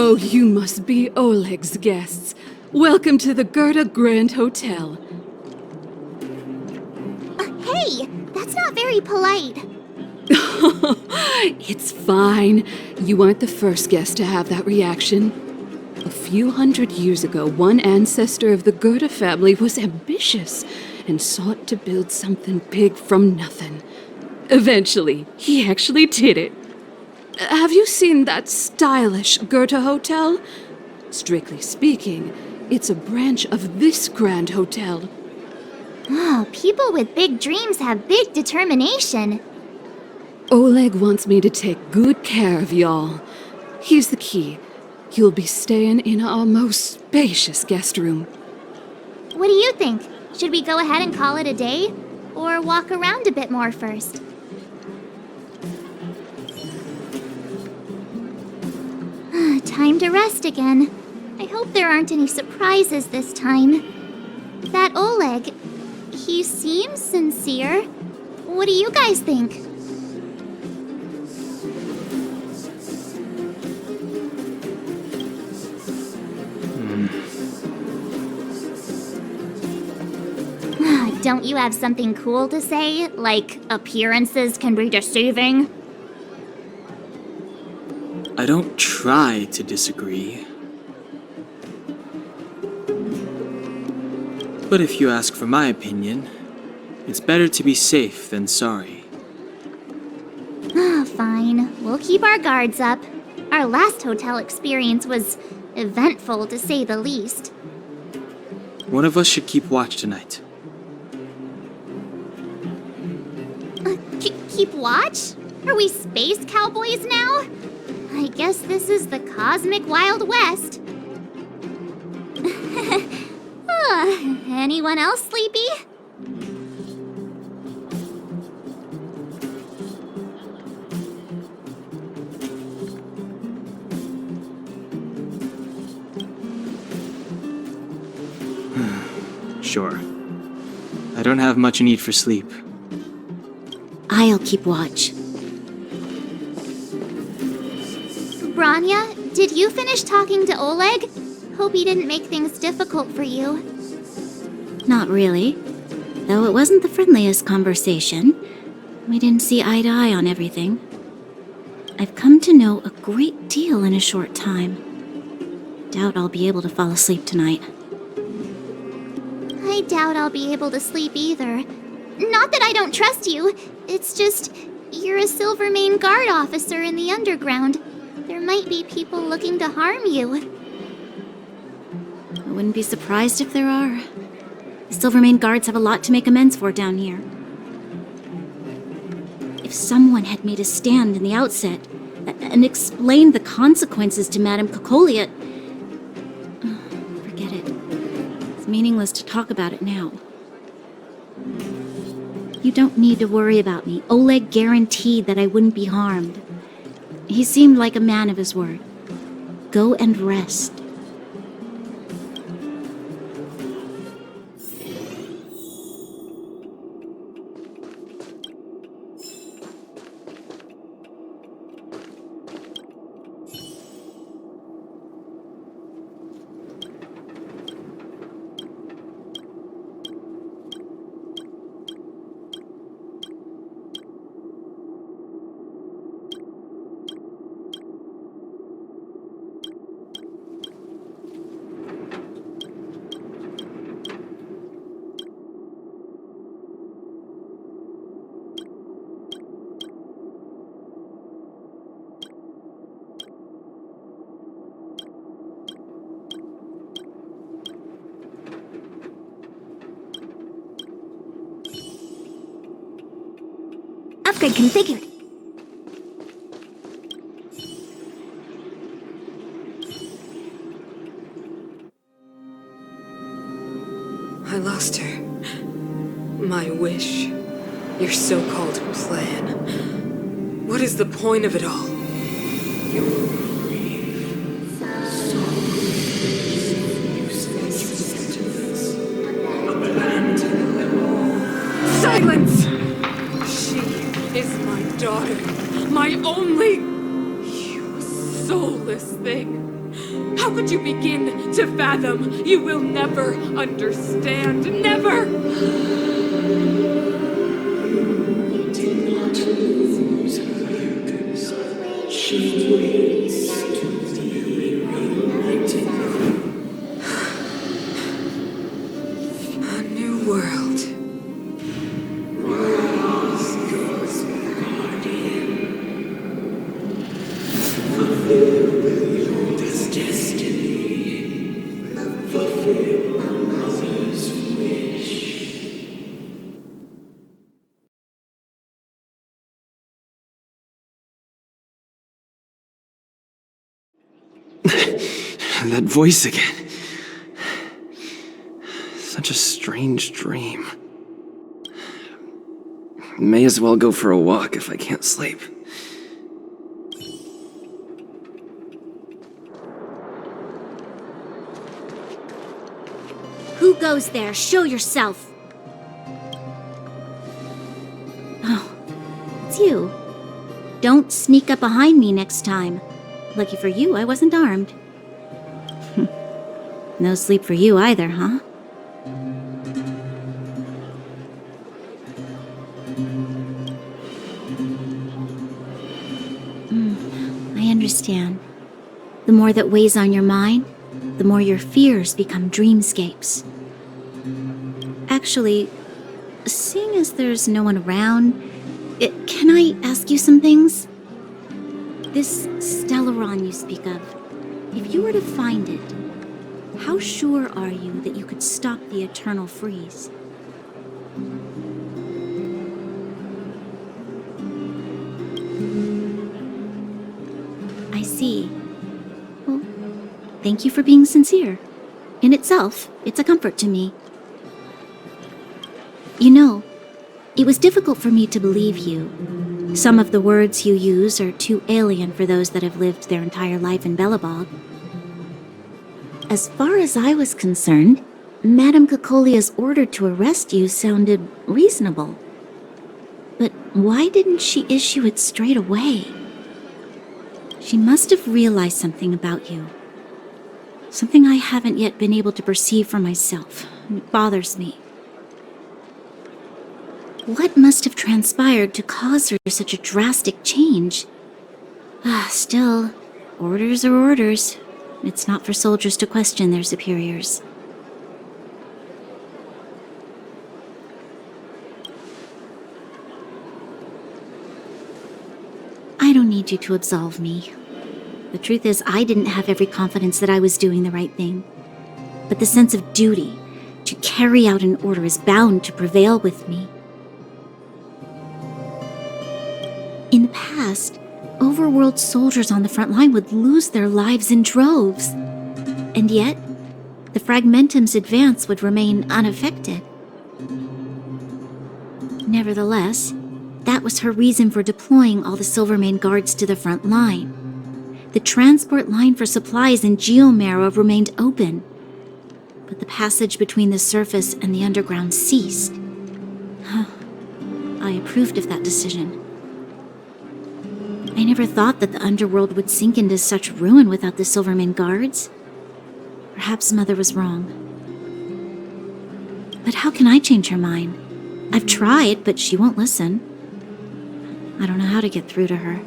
Oh, you must be Oleg's guests. Welcome to the Gerda Grand Hotel. Hey, that's not very polite. It's fine. You aren't the first guest to have that reaction. A few hundred years ago, one ancestor of the Gerda family was ambitious and sought to build something big from nothing. Eventually, he actually did it. Have you seen that stylish Gerda hotel? Strictly speaking, it's a branch of this grand hotel. Oh, people with big dreams have big determination. Oleg wants me to take good care of y'all. Here's the key. You'll be staying in our most spacious guest room. What do you think? Should we go ahead and call it a day? Or walk around a bit more first? Time to rest again. I hope there aren't any surprises this time. That Oleg, he seems sincere. What do you guys think? Don't you have something cool to say? Like, appearances can be deceiving? I don't try to disagree. But if you ask for my opinion, it's better to be safe than sorry. Fine. We'll keep our guards up. Our last hotel experience was eventful, to say the least. One of us should keep watch tonight. Keep watch? Are we space cowboys now? I guess this is the cosmic Wild West. Anyone else sleepy? Sure. I don't have much need for sleep. I'll keep watch. Bronya, did you finish talking to Oleg? Hope he didn't make things difficult for you. Not really. Though it wasn't the friendliest conversation. We didn't see eye to eye on everything. I've come to know a great deal in a short time. Doubt I'll be able to fall asleep tonight. I doubt I'll be able to sleep either. Not that I don't trust you. It's just, you're a Silvermane guard officer in the underground. There might be people looking to harm you. I wouldn't be surprised if there are. The Silvermane guards have a lot to make amends for down here. If someone had made a stand in the outset and explained the consequences to Madame Cocolia... Forget it. It's meaningless to talk about it now. You don't need to worry about me. Oleg guaranteed that I wouldn't be harmed. He seemed like a man of his word. Go and rest. Upgrade configured. I lost her. My wish. Your so-called plan. What is the point of it all? Silence! She is my daughter. My only... You soulless thing. How could you begin to fathom? You will never understand. Never! A new world. That voice again. Such a strange dream. May as well go for a walk if I can't sleep. Who goes there? Show yourself! Oh, it's you. Don't sneak up behind me next time. Lucky for you, I wasn't armed. No sleep for you either, huh? I understand. The more that weighs on your mind, the more your fears become dreamscapes. Actually, seeing as there's no one around, can I ask you some things? This Stellaron you speak of, if you were to find it, how sure are you that you could stop the eternal freeze? I see. Well, thank you for being sincere. In itself, it's a comfort to me. You know, it was difficult for me to believe you. Some of the words you use are too alien for those that have lived their entire life in Belobog. As far as I was concerned, Madame Cocolia's order to arrest you sounded reasonable. But why didn't she issue it straight away? She must have realized something about you. Something I haven't yet been able to perceive for myself. It bothers me. What must have transpired to cause her such a drastic change? Still, orders are orders. It's not for soldiers to question their superiors. I don't need you to absolve me. The truth is, I didn't have every confidence that I was doing the right thing. But the sense of duty to carry out an order is bound to prevail with me. In the past, overworld soldiers on the front line would lose their lives in droves. And yet, the Fragmentum's advance would remain unaffected. Nevertheless, that was her reason for deploying all the Silvermane guards to the front line. The transport line for supplies in Geomera remained open, but the passage between the surface and the underground ceased. I approved of that decision. I never thought that the underworld would sink into such ruin without the Silvermane guards. Perhaps Mother was wrong. But how can I change her mind? I've tried, but she won't listen. I don't know how to get through to her.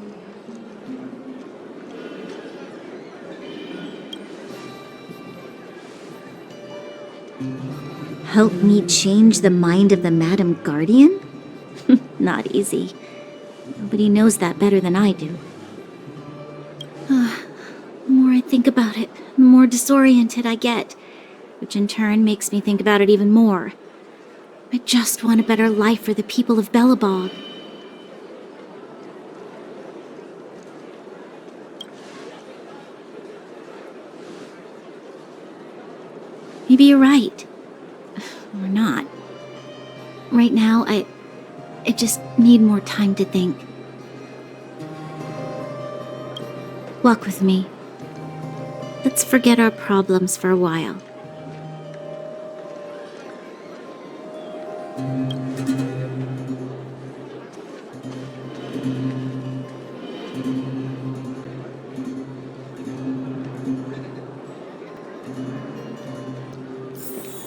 Help me change the mind of the Madam Guardian? Not easy. Nobody knows that better than I do. The more I think about it, the more disoriented I get, which in turn makes me think about it even more. I just want a better life for the people of Belobog. Maybe you're right. Or not. Right now, I just need more time to think. Walk with me. Let's forget our problems for a while.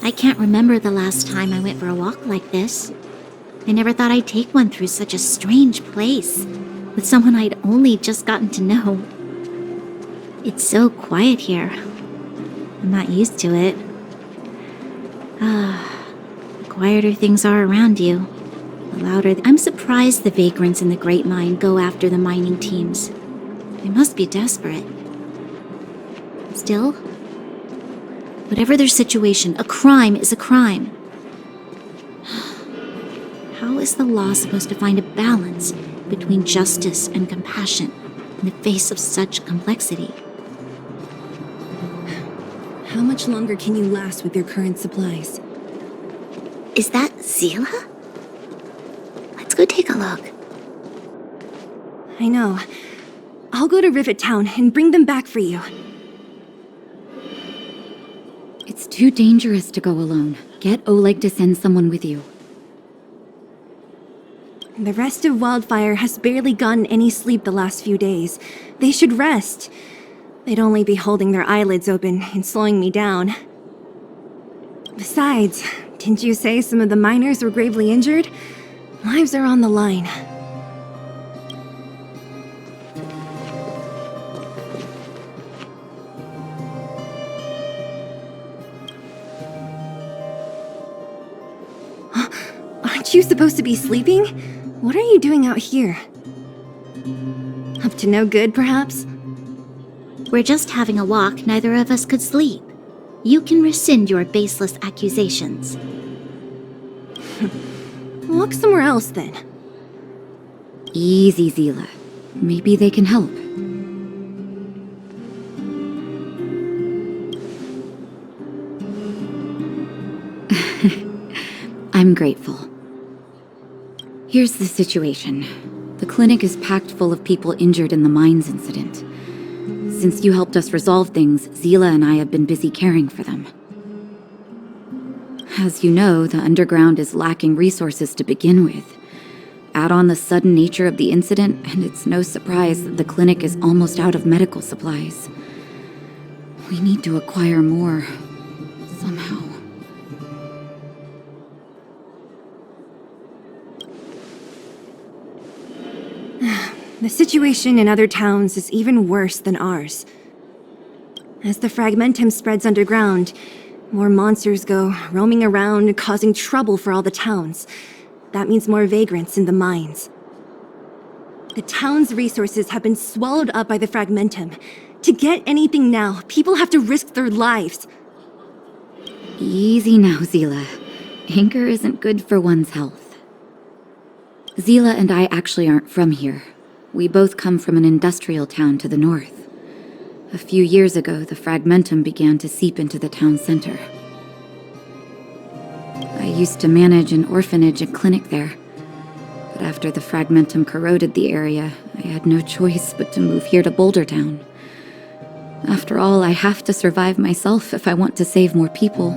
I can't remember the last time I went for a walk like this. I never thought I'd take one through such a strange place, with someone I'd only just gotten to know. It's so quiet here. I'm not used to it. The quieter things are around you, the louder. I'm surprised the Vagrants in the Great Mine go after the mining teams. They must be desperate. Still, whatever their situation, a crime is a crime. How is the law supposed to find a balance between justice and compassion in the face of such complexity? How much longer can you last with your current supplies? Is that Seele? Let's go take a look. I know. I'll go to Rivet Town and bring them back for you. It's too dangerous to go alone. Get Oleg to send someone with you. The rest of Wildfire has barely gotten any sleep the last few days. They should rest. They'd only be holding their eyelids open and slowing me down. Besides, didn't you say some of the miners were gravely injured? Lives are on the line. Aren't you supposed to be sleeping? What are you doing out here? Up to no good, perhaps? We're just having a walk, neither of us could sleep. You can rescind your baseless accusations. Look somewhere else, then. Easy, Seele. Maybe they can help. I'm grateful. Here's the situation. The clinic is packed full of people injured in the mines incident. Since you helped us resolve things, Seele and I have been busy caring for them. As you know, the underground is lacking resources to begin with. Add on the sudden nature of the incident, and it's no surprise that the clinic is almost out of medical supplies. We need to acquire more, somehow. The situation in other towns is even worse than ours. As the fragmentum spreads underground, more monsters go roaming around, causing trouble for all the towns. That means more vagrants in the mines. The town's resources have been swallowed up by the fragmentum. To get anything now, people have to risk their lives. Easy now, Seele. Anger isn't good for one's health. Seele and I actually aren't from here. We both come from an industrial town to the north. A few years ago, the fragmentum began to seep into the town center. I used to manage an orphanage and clinic there. But after the fragmentum corroded the area, I had no choice but to move here to Boulder Town. After all, I have to survive myself if I want to save more people.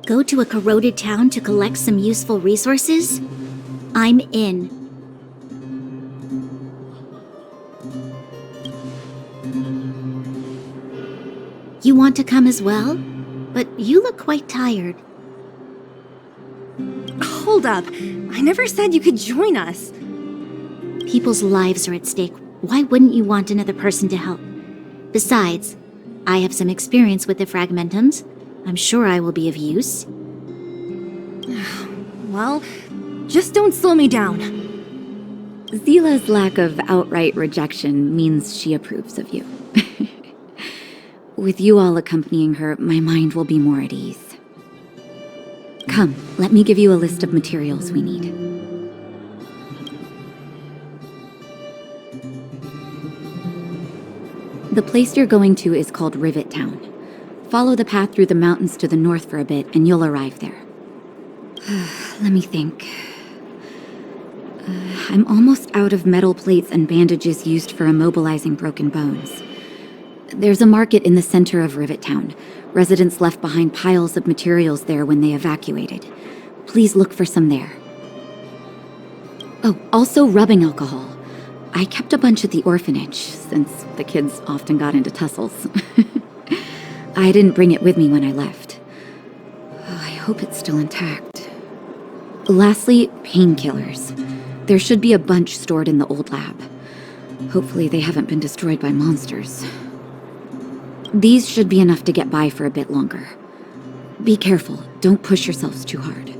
Go to a corroded town to collect some useful resources? I'm in. You want to come as well? But you look quite tired. Hold up. I never said you could join us. People's lives are at stake. Why wouldn't you want another person to help? Besides, I have some experience with the fragmentums. I'm sure I will be of use. Well, just don't slow me down. Seele's lack of outright rejection means she approves of you. With you all accompanying her, my mind will be more at ease. Come, let me give you a list of materials we need. The place you're going to is called Rivet Town. Follow the path through the mountains to the north for a bit, and you'll arrive there. Let me think. I'm almost out of metal plates and bandages used for immobilizing broken bones. There's a market in the center of Rivet Town. Residents left behind piles of materials there when they evacuated. Please look for some there. Oh, also rubbing alcohol. I kept a bunch at the orphanage, since the kids often got into tussles. I didn't bring it with me when I left. I hope it's still intact. Lastly, painkillers. There should be a bunch stored in the old lab. Hopefully they haven't been destroyed by monsters. These should be enough to get by for a bit longer. Be careful, don't push yourselves too hard.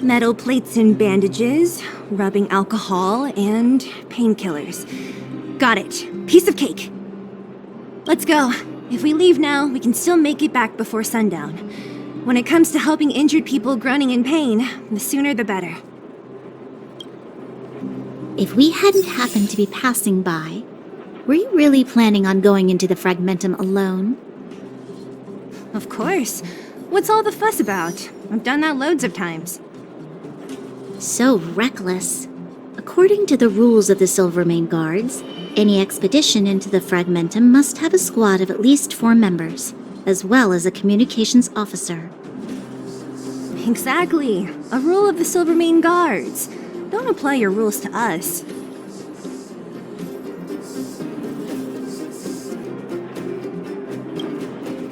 Metal plates and bandages, rubbing alcohol, and painkillers. Got it. Piece of cake. Let's go. If we leave now, we can still make it back before sundown. When it comes to helping injured people groaning in pain, the sooner the better. If we hadn't happened to be passing by, were you really planning on going into the Fragmentum alone? Of course. What's all the fuss about? I've done that loads of times. So reckless. According to the rules of the Silvermane Guards, any expedition into the Fragmentum must have a squad of at least 4 members, as well as a communications officer. Exactly. A rule of the Silvermane Guards. Don't apply your rules to us.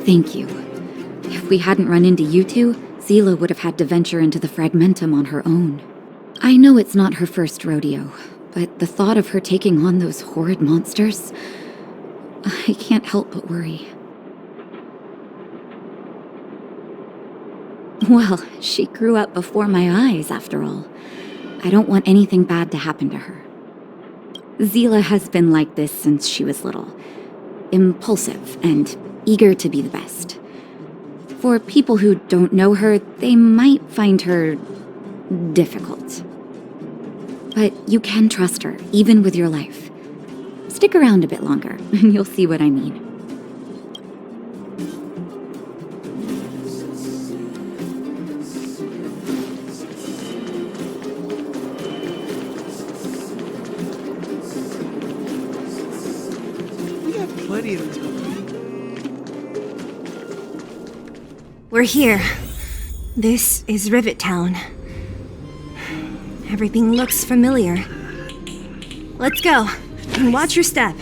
Thank you. If we hadn't run into you two, Seele would have had to venture into the Fragmentum on her own. I know it's not her first rodeo, but the thought of her taking on those horrid monsters, I can't help but worry. Well, she grew up before my eyes, after all. I don't want anything bad to happen to her. Seele has been like this since she was little. Impulsive and eager to be the best. For people who don't know her, they might find her difficult. But you can trust her, even with your life. Stick around a bit longer, and you'll see what I mean. We have plenty of time. We're here. This is Rivet Town. Everything looks familiar. Let's go, and watch your step.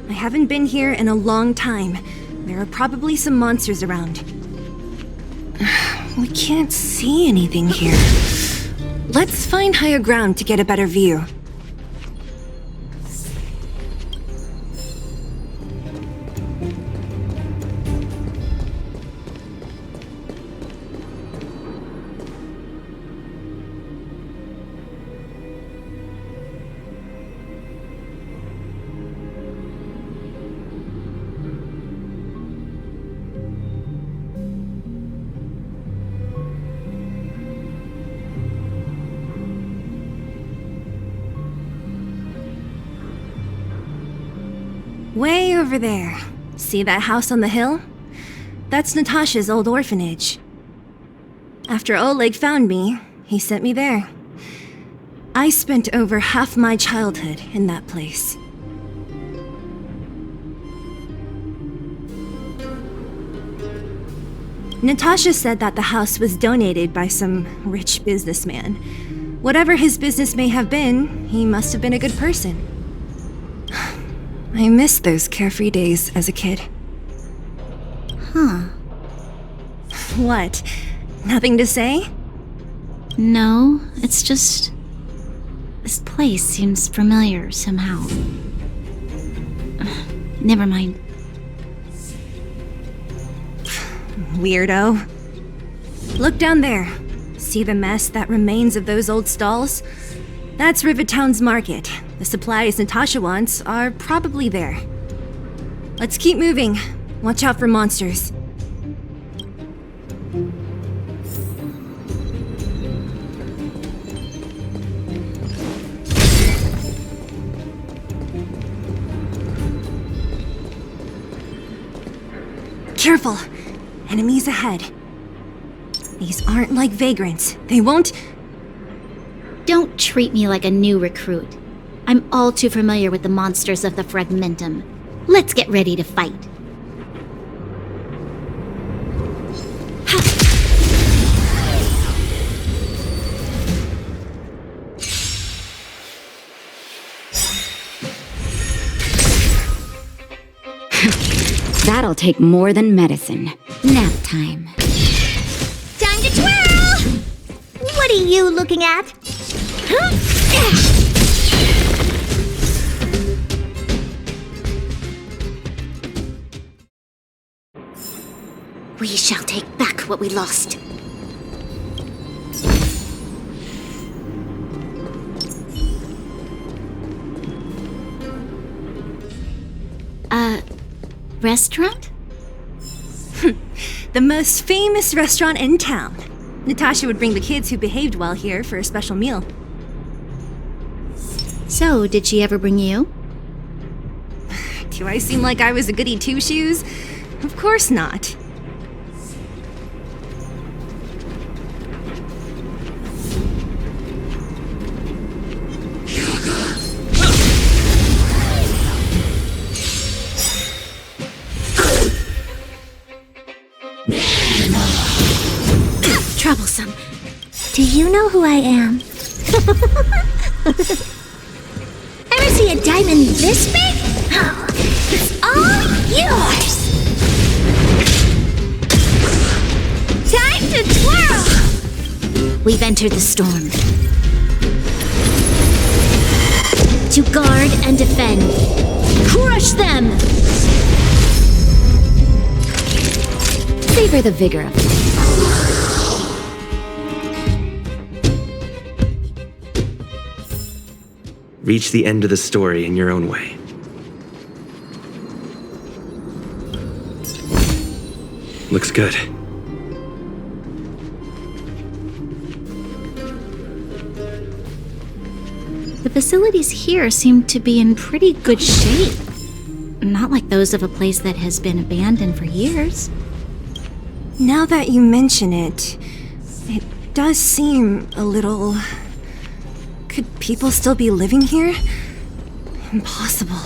I haven't been here in a long time. There are probably some monsters around. We can't see anything here. Let's find higher ground to get a better view. Way over there. See that house on the hill? That's Natasha's old orphanage. After Oleg found me, he sent me there. I spent over half my childhood in that place. Natasha said that the house was donated by some rich businessman. Whatever his business may have been, he must have been a good person. I miss those carefree days as a kid. Huh. What? Nothing to say? No, it's just... this place seems familiar somehow. Never mind. Weirdo. Look down there. See the mess that remains of those old stalls? That's Rivet Town's market. The supplies Natasha wants are probably there. Let's keep moving. Watch out for monsters. Careful! Enemies ahead. These aren't like vagrants. They won't... Don't treat me like a new recruit. I'm all too familiar with the monsters of the Fragmentum. Let's get ready to fight. That'll take more than medicine. Nap time. Time to twirl! What are you looking at? We shall take back what we lost. Restaurant? The most famous restaurant in town. Natasha would bring the kids who behaved well here for a special meal. So, did she ever bring you? Do I seem like I was a goody two-shoes? Of course not. Troublesome. Do you know who I am? Ever see a diamond this big? Oh, it's all yours! Time to twirl! We've entered the storm. To guard and defend. Crush them! Savor the vigor of it. Reach the end of the story in your own way. Looks good. The facilities here seem to be in pretty good shape. Not like those of a place that has been abandoned for years. Now that you mention it, it does seem a little... Could people still be living here? Impossible.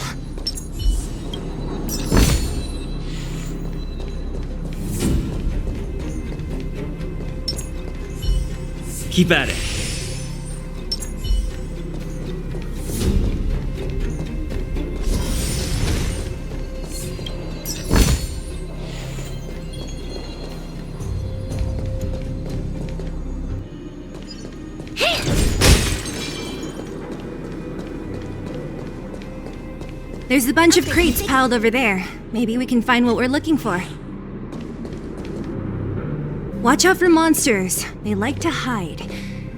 Keep at it. There's a bunch of crates piled over there. Maybe we can find what we're looking for. Watch out for monsters. They like to hide.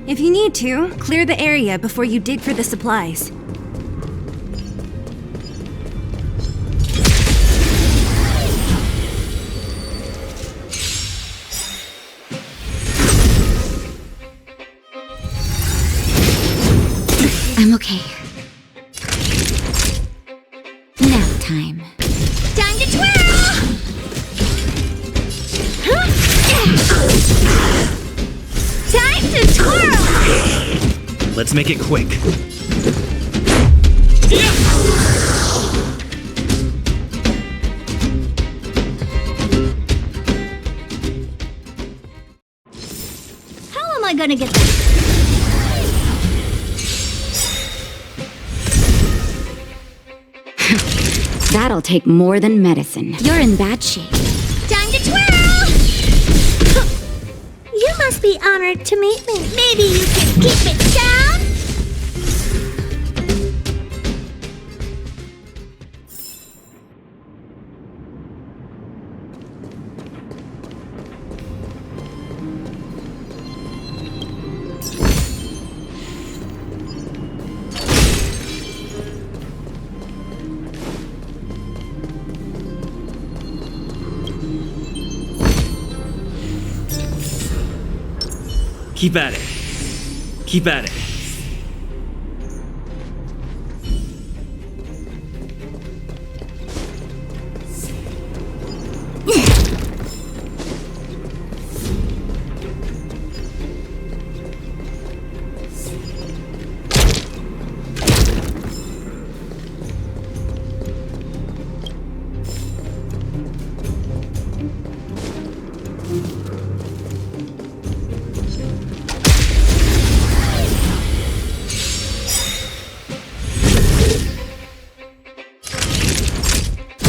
If you need to, clear the area before you dig for the supplies. I'm okay. Nap time. Time to twirl! Time to twirl! Let's make it quick. How am I gonna get that? That'll take more than medicine. You're in bad shape. Time to twirl! You must be honored to meet me. Maybe you can keep it down? Keep at it. Keep at it.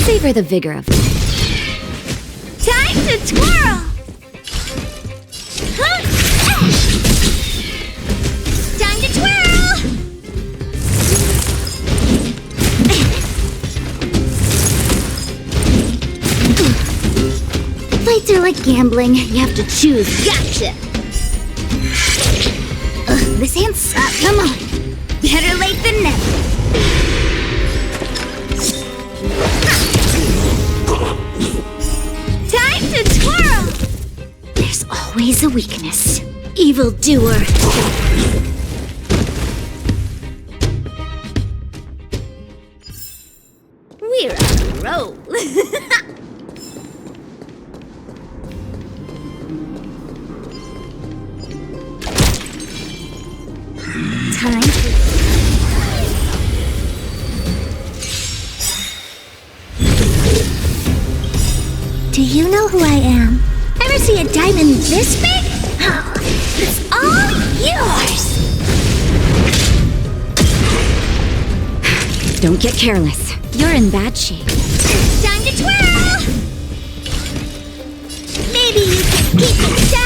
Savor the vigor of it. Time to twirl! Time to twirl! Fights are like gambling. You have to choose. Gotcha! Ugh, this hand sucks. Come on. Better late than never. Time to twirl! There's always a weakness. Evildoer. We're on a roll. Time for... Do you know who I am? Ever see a diamond this big? Oh, it's all yours! Don't get careless. You're in bad shape. Time to twirl! Maybe you can keep it down?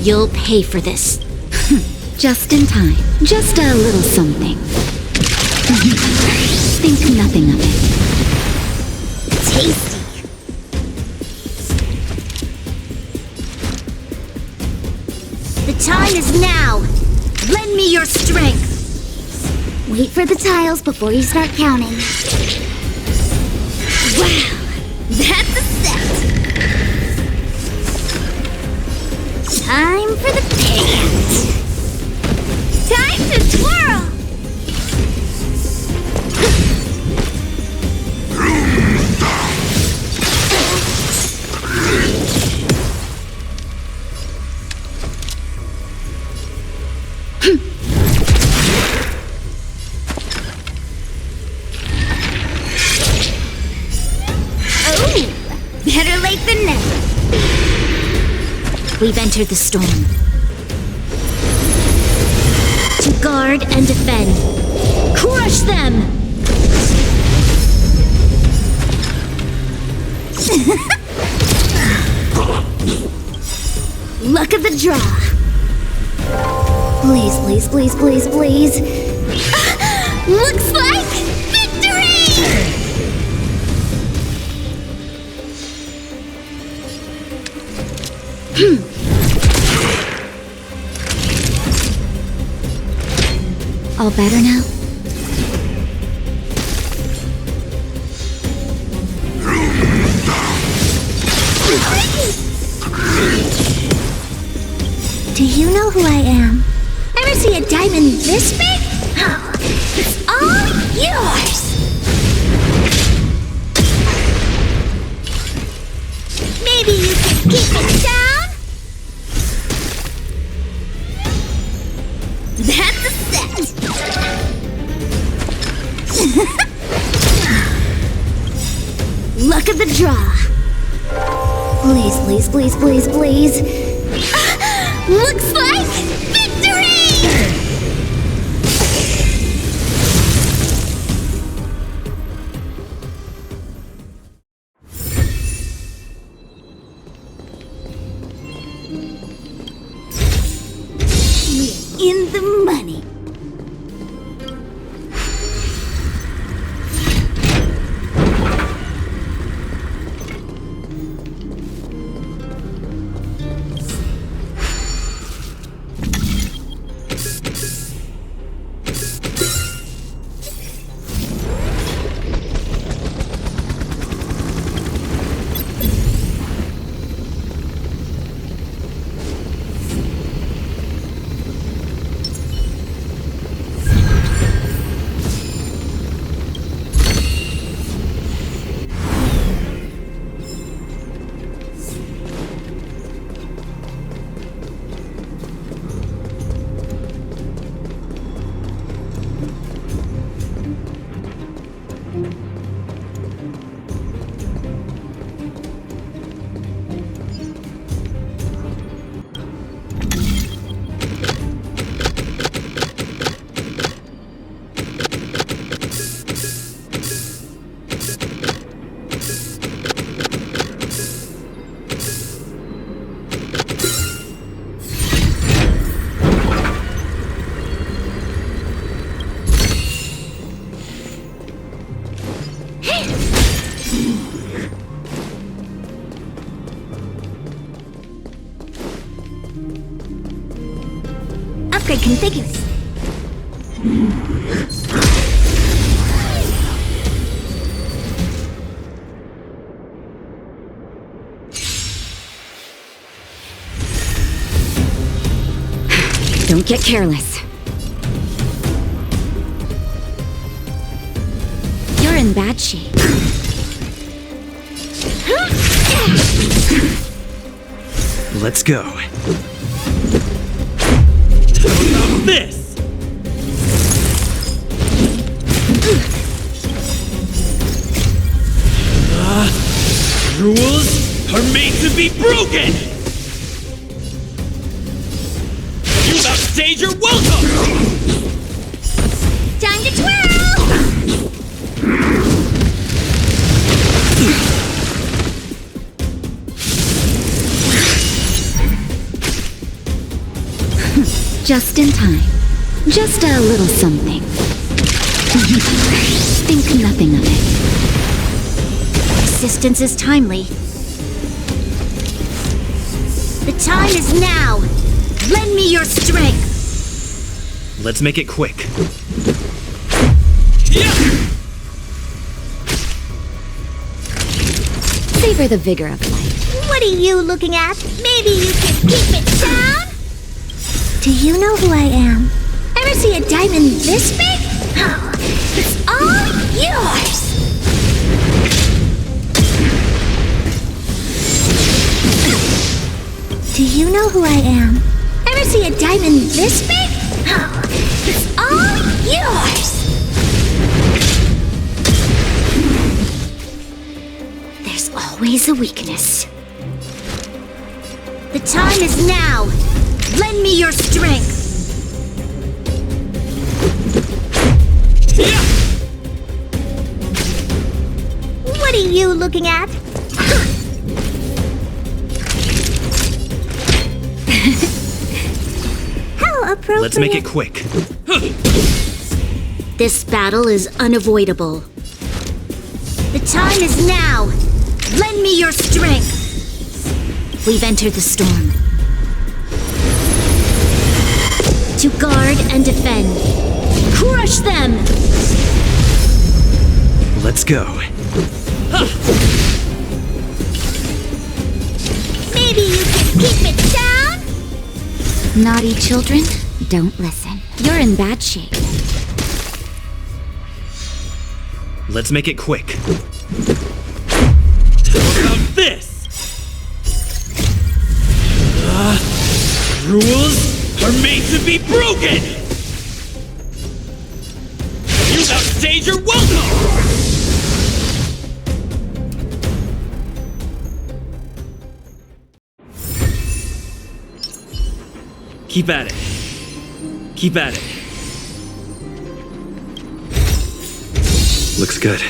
You'll pay for this. Just in time. Just a little something. Think nothing of it. Tasty. The time is now. Lend me your strength. Wait for the tiles before you start counting. Wow, that's a set. Time for the payout. Time to twirl. Better late than never. We've entered the storm. To guard and defend. Crush them! Luck of the draw. Please, please, please, please, please. Looks like victory! All better now? Do you know who I am? Ever see a diamond this big? Oh, it's all yours! Maybe you can keep it down? That's a set! Luck of the draw. Please, please, please, please, please. Looks like victory! We're in the money. Upgrade configured. Don't get careless. You're in bad shape. Let's go. How about this? Rules are made to be broken! You outstayed your welcome! Time to twirl! Just in time. Just a little something. Think nothing of it. Assistance is timely. The time is now! Lend me your strength! Let's make it quick. Savor the vigor of life. What are you looking at? Maybe you can keep it down? Do you know who I am? Ever see a diamond this big? Oh, it's all yours! Do you know who I am? Ever see a diamond this big? Oh, it's all yours! There's always a weakness. The time is now! Lend me your strength! What are you looking at? How appropriate! Let's make it quick. This battle is unavoidable. The time is now! Lend me your strength! We've entered the storm. To guard and defend. Crush them! Let's go. Maybe you can keep it down? Naughty children, don't listen. You're in bad shape. Let's make it quick. How about this? Rules are made to be broken! You outstayed your welcome! Keep at it. Keep at it. Looks good.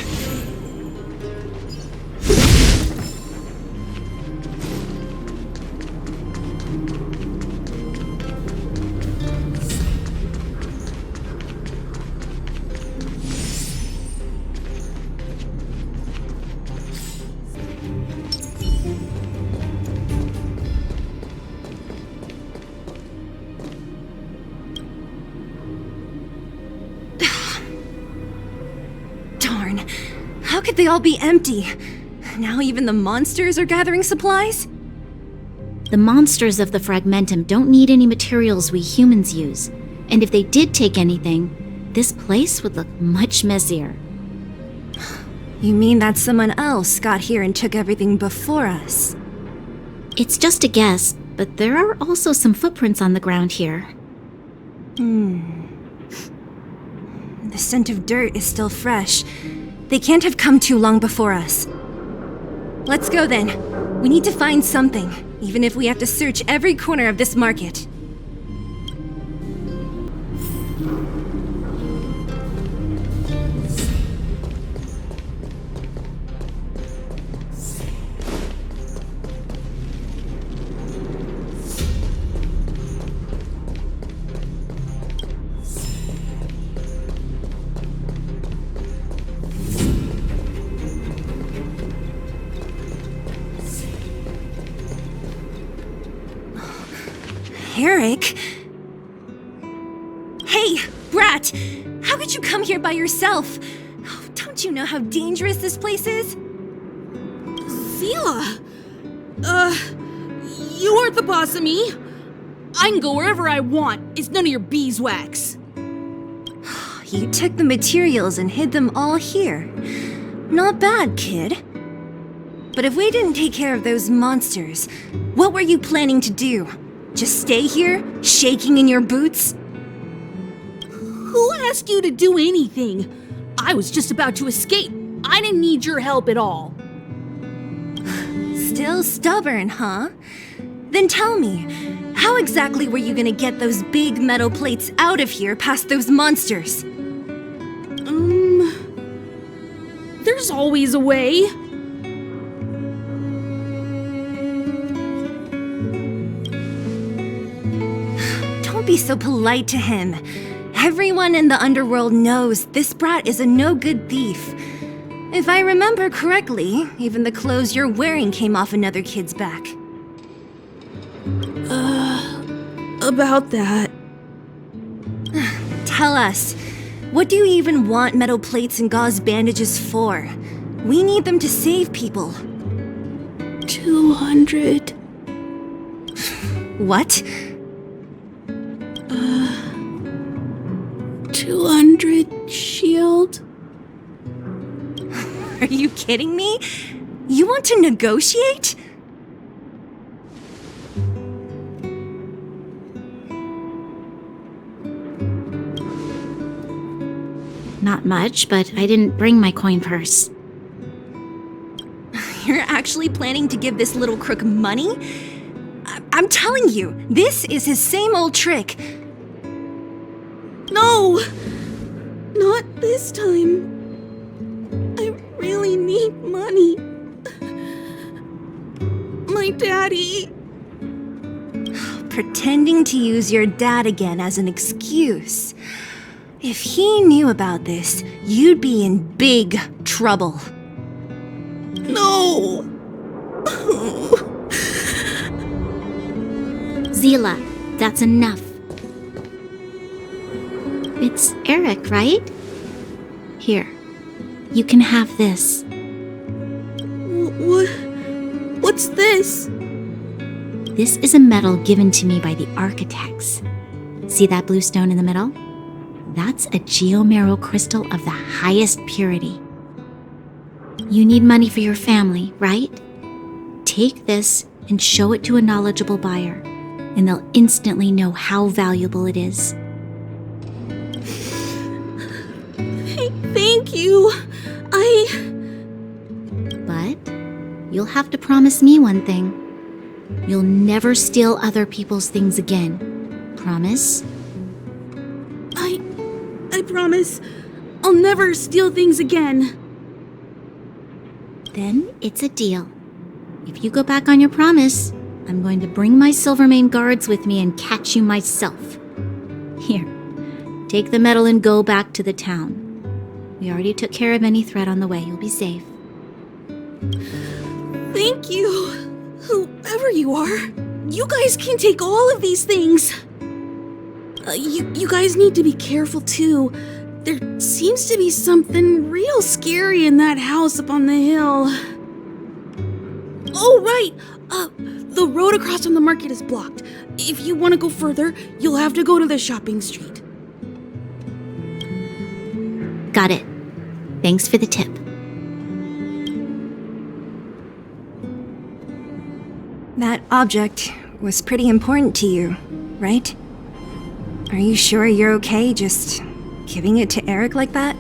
How could they all be empty? Now even the monsters are gathering supplies? The monsters of the Fragmentum don't need any materials we humans use. And if they did take anything, this place would look much messier. You mean that someone else got here and took everything before us? It's just a guess, but there are also some footprints on the ground here. The scent of dirt is still fresh. They can't have come too long before us. Let's go then. We need to find something, even if we have to search every corner of this market. Eric? brat! How could you come here by yourself? Oh, don't you know how dangerous this place is? Seele! You aren't the boss of me. I can go wherever I want. It's none of your beeswax. You took the materials and hid them all here. Not bad, kid. But if we didn't take care of those monsters, what were you planning to do? Just stay here, shaking in your boots? Who asked you to do anything? I was just about to escape. I didn't need your help at all. Still stubborn, huh? Then tell me, how exactly were you gonna get those big metal plates out of here past those monsters? There's always a way. Don't be so polite to him. Everyone in the underworld knows this brat is a no-good thief. If I remember correctly, even the clothes you're wearing came off another kid's back. About that. Tell us, what do you even want metal plates and gauze bandages for? We need them to save people. 200. What? 200 shield. Are you kidding me? You want to negotiate? Not much, but I didn't bring my coin purse. You're actually planning to give this little crook money? I'm telling you, this is his same old trick. No! Not this time. I really need money. My daddy. Pretending to use your dad again as an excuse. If he knew about this, you'd be in big trouble. No! Seele, that's enough. It's Eric, right? Here, you can have this. What's this? This is a medal given to me by the architects. See that blue stone in the middle? That's a geomarrow crystal of the highest purity. You need money for your family, right? Take this and show it to a knowledgeable buyer, and they'll instantly know how valuable it is. Thank you. But you'll have to promise me one thing. You'll never steal other people's things again. Promise? I promise. I'll never steal things again. Then it's a deal. If you go back on your promise, I'm going to bring my Silvermane guards with me and catch you myself. Here, take the medal and go back to the town. We already took care of any threat on the way. You'll be safe. Thank you. Whoever you are, you guys can take all of these things. You guys need to be careful too. There seems to be something real scary in that house up on the hill. Oh, right. The road across from the market is blocked. If you want to go further, you'll have to go to the shopping street. Got it. Thanks for the tip. That object was pretty important to you, right? Are you sure you're okay just giving it to Eric like that?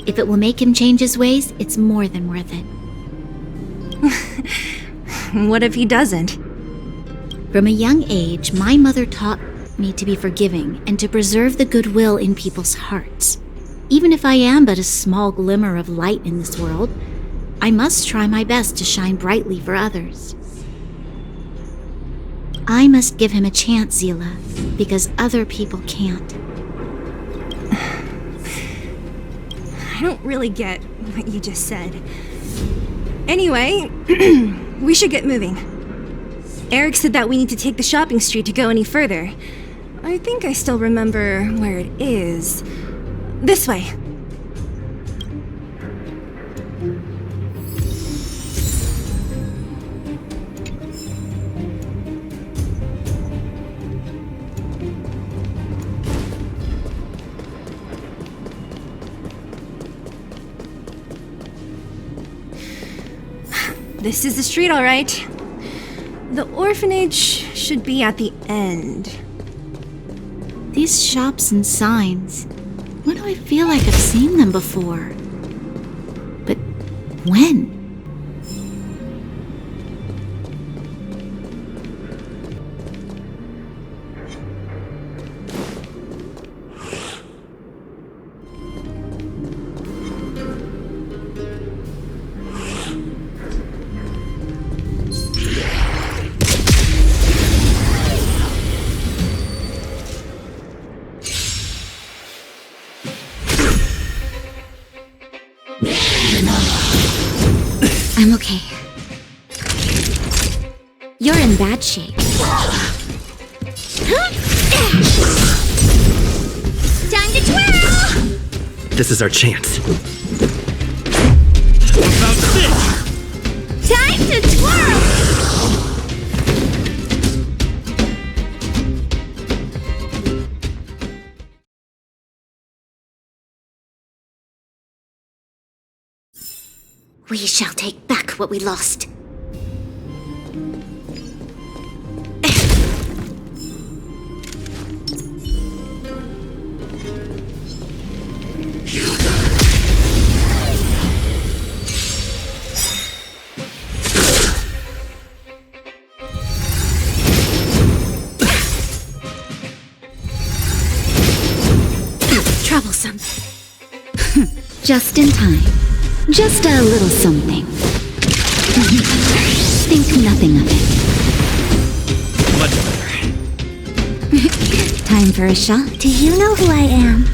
If it will make him change his ways, it's more than worth it. What if he doesn't? From a young age, my mother taught me to be forgiving and to preserve the goodwill in people's hearts. Even if I am but a small glimmer of light in this world, I must try my best to shine brightly for others. I must give him a chance, Seele, because other people can't. I don't really get what you just said. Anyway, we should get moving. Eric said that we need to take the shopping street to go any further. I think I still remember where it is. This way. This is the street, all right. The orphanage should be at the end. These shops and signs. Why do I feel like I've seen them before? But when? I'm okay. You're in bad shape. Time to twirl! This is our chance. About this! Time to twirl! We shall take back what we lost. Troublesome. Just in time. Just a little something. Think nothing of it. Much better. Time for a shot. Do you know who I am?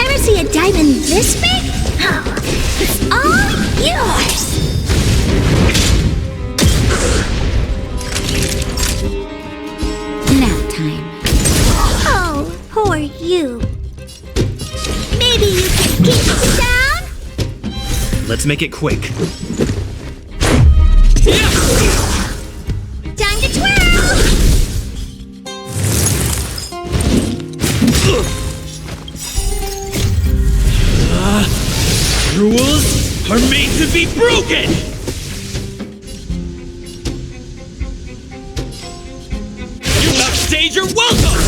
Ever see a diamond this big? Oh, it's all yours! Nap time. Oh, who are you? Maybe you can keep it down? Let's make it quick. Time to twirl! Rules are made to be broken! You upstage your welcome!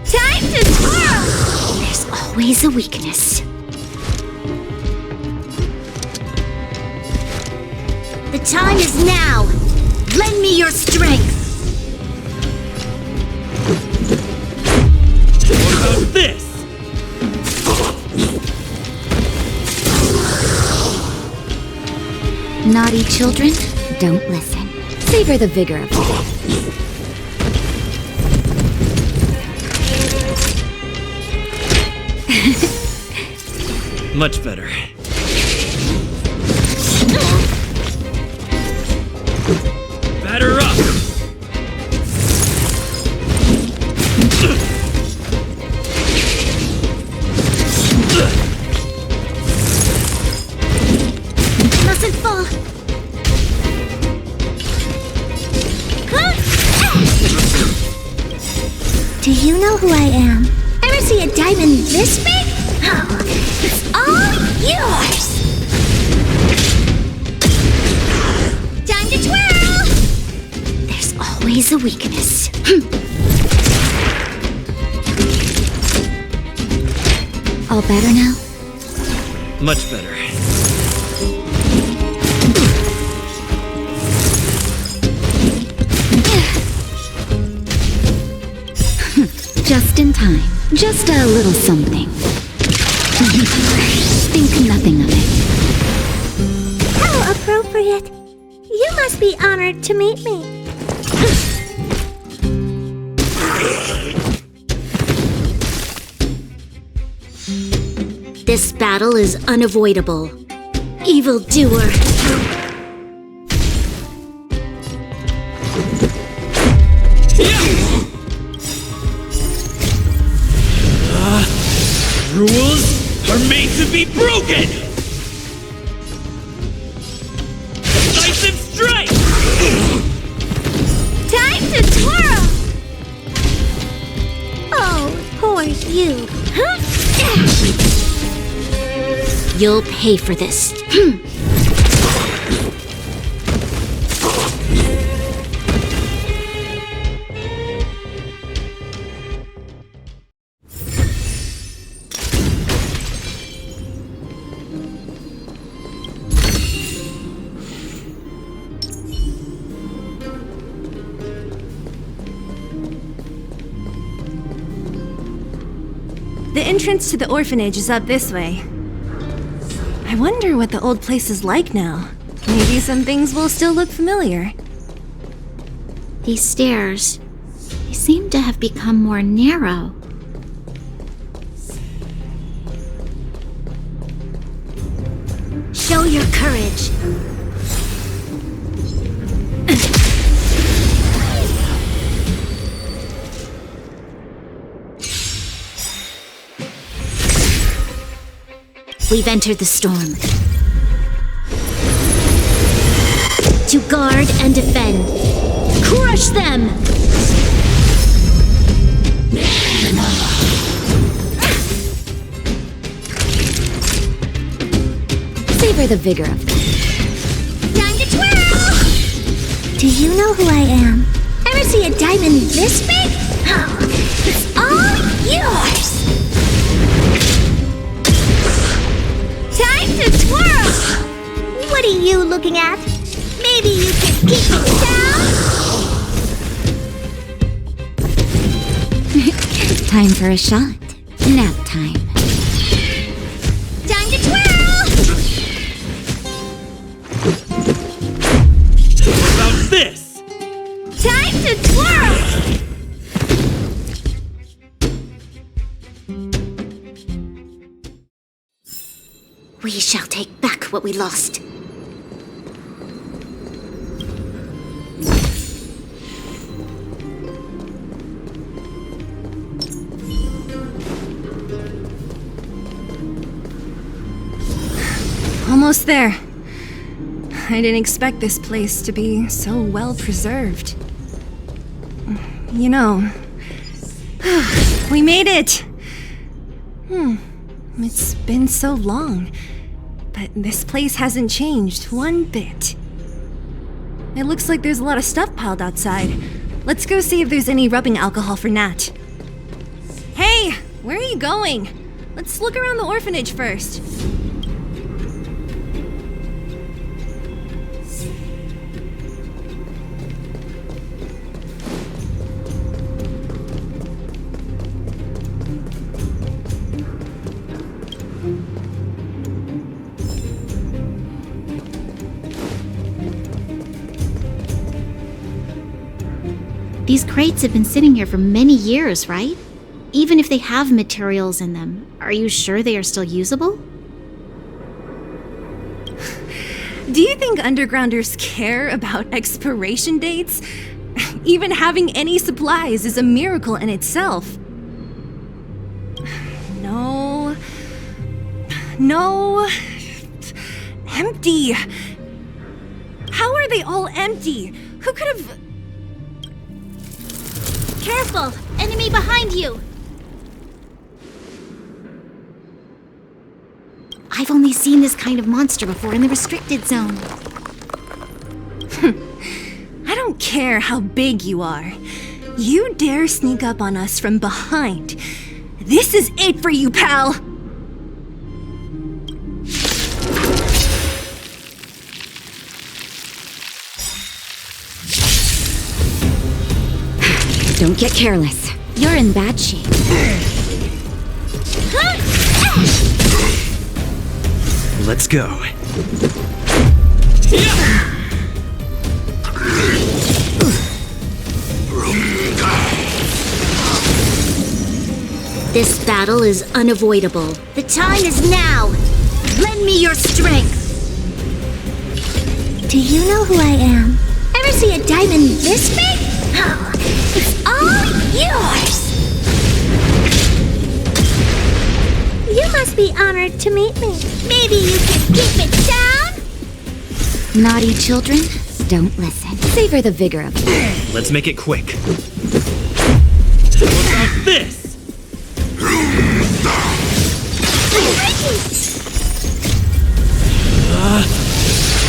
Time to twirl! There's always a weakness. The time is now! Lend me your strength! What about this? Naughty children, don't listen. Savor the vigor of it. Much better. Batter up! Mustn't fall! Do you know who I am? Ever see a diamond this big? Oh, it's all yours! Time to twirl! There's always a weakness. All better now? Much better. Just in time. Just a little something. Think nothing of it. How appropriate. You must be honored to meet me. This battle is unavoidable. Evildoer. Rules are made to be broken! Decisive strike! Time to twirl! Oh, poor you. You'll pay for this. The entrance to the orphanage is up this way. I wonder what the old place is like now. Maybe some things will still look familiar. These stairs, they seem to have become more narrow. Show your courage. We've entered the storm. To guard and defend. Crush them! Savor the vigor of them. Time to twirl! Do you know who I am? Ever see a diamond this big? It's all yours! Time to twirl! What are you looking at? Maybe you can keep it down? Time for a shot. Nap time. Time to twirl! What about this? Time to twirl! We shall take back what we lost. Almost there. I didn't expect this place to be so well preserved. You know, we made it! It's been so long, but this place hasn't changed one bit. It looks like there's a lot of stuff piled outside. Let's go see if there's any rubbing alcohol for Nat. Hey, where are you going? Let's look around the orphanage first. These crates have been sitting here for many years, right? Even if they have materials in them, are you sure they are still usable? Do you think undergrounders care about expiration dates? Even having any supplies is a miracle in itself. No. Empty. How are they all empty? Who could have... Careful! Enemy behind you! I've only seen this kind of monster before in the restricted zone. I don't care how big you are. You dare sneak up on us from behind. This is it for you, pal! Don't get careless. You're in bad shape. Let's go. This battle is unavoidable. The time is now! Lend me your strength! Do you know who I am? Ever see a diamond this big? It's all yours! You must be honored to meet me. Maybe you can keep it down? Naughty children, don't listen. Savor the vigor of it. Let's make it quick. How about this?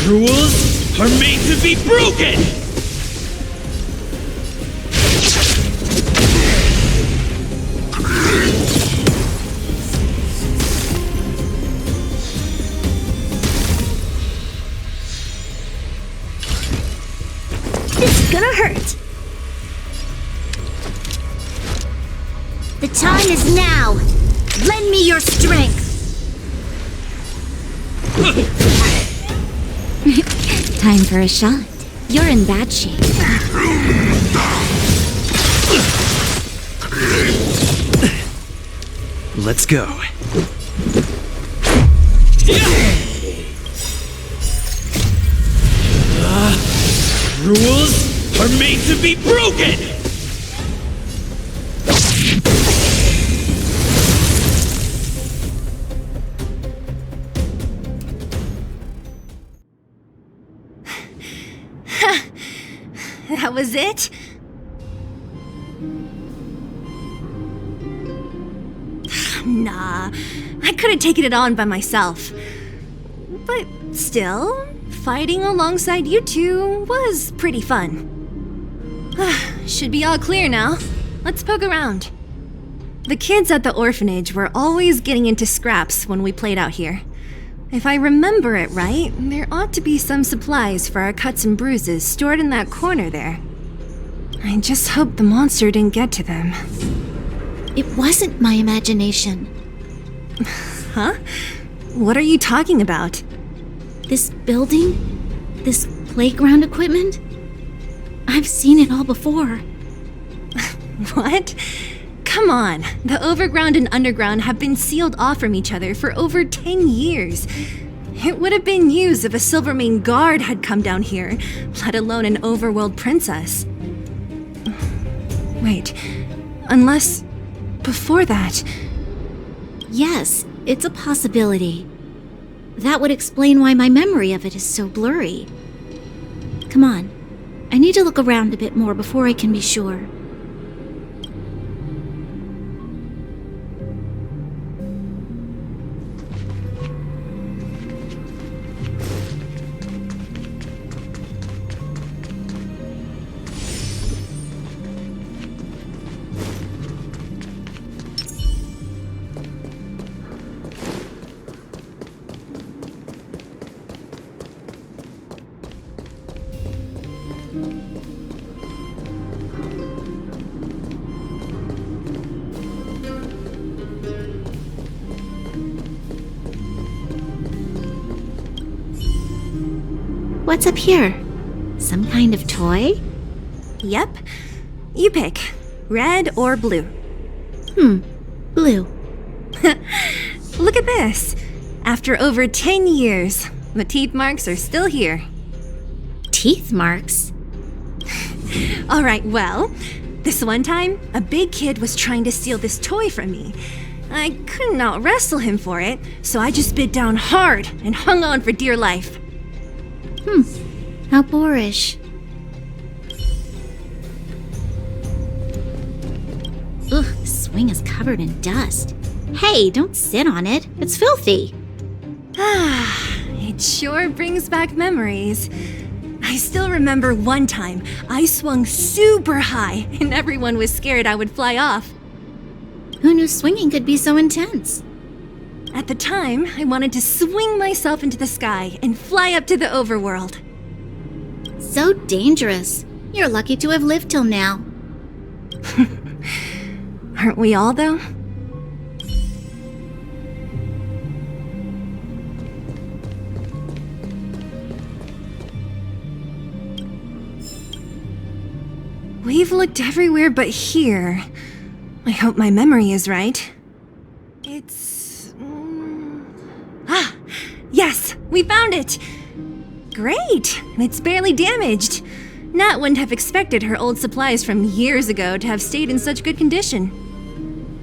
Rules are made to be broken! It's gonna hurt. The time is now. Lend me your strength. Time for a shot. You're in bad shape. Let's go. Rules are made to be broken! That was it? Nah, I could have taken it on by myself. But still, fighting alongside you two was pretty fun. Should be all clear now. Let's poke around. The kids at the orphanage were always getting into scraps when we played out here. If I remember it right, there ought to be some supplies for our cuts and bruises stored in that corner there. I just hope the monster didn't get to them. It wasn't my imagination. Huh? What are you talking about? This building? This playground equipment? I've seen it all before. What? Come on, the overground and underground have been sealed off from each other for over 10 years. It would have been news if a Silvermane guard had come down here, let alone an overworld princess. Wait, unless before that... Yes, it's a possibility. That would explain why my memory of it is so blurry. Come on, I need to look around a bit more before I can be sure. What's up here? Some kind of toy? Yep. You pick. Red or blue? Blue. Look at this. After over 10 years, the teeth marks are still here. Teeth marks? Alright, well, this one time, a big kid was trying to steal this toy from me. I couldn't out-wrestle him for it, so I just bit down hard and hung on for dear life. How boorish. Ugh, the swing is covered in dust. Hey, don't sit on it. It's filthy. It sure brings back memories. I still remember one time I swung super high and everyone was scared I would fly off. Who knew swinging could be so intense? At the time, I wanted to swing myself into the sky and fly up to the overworld. So dangerous. You're lucky to have lived till now. Aren't we all, though? We've looked everywhere but here. I hope my memory is right. It's... Yes! We found it! Great! And it's barely damaged. Nat wouldn't have expected her old supplies from years ago to have stayed in such good condition.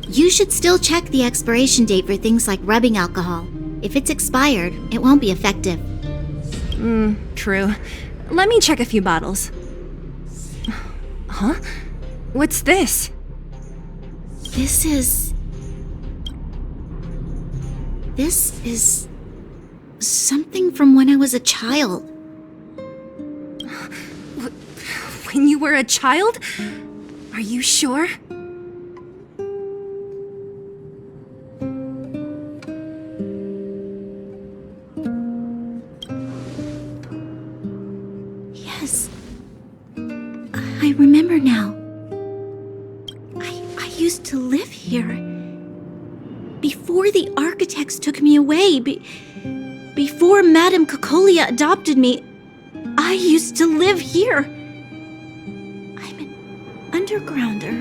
You should still check the expiration date for things like rubbing alcohol. If it's expired, it won't be effective. True. Let me check a few bottles. Huh? What's this? This is something from when I was a child. When you were a child? Are you sure? Yes. I remember now. I used to live here. Before the architects took me away, before Madame Cocolia adopted me, I used to live here. I'm an undergrounder.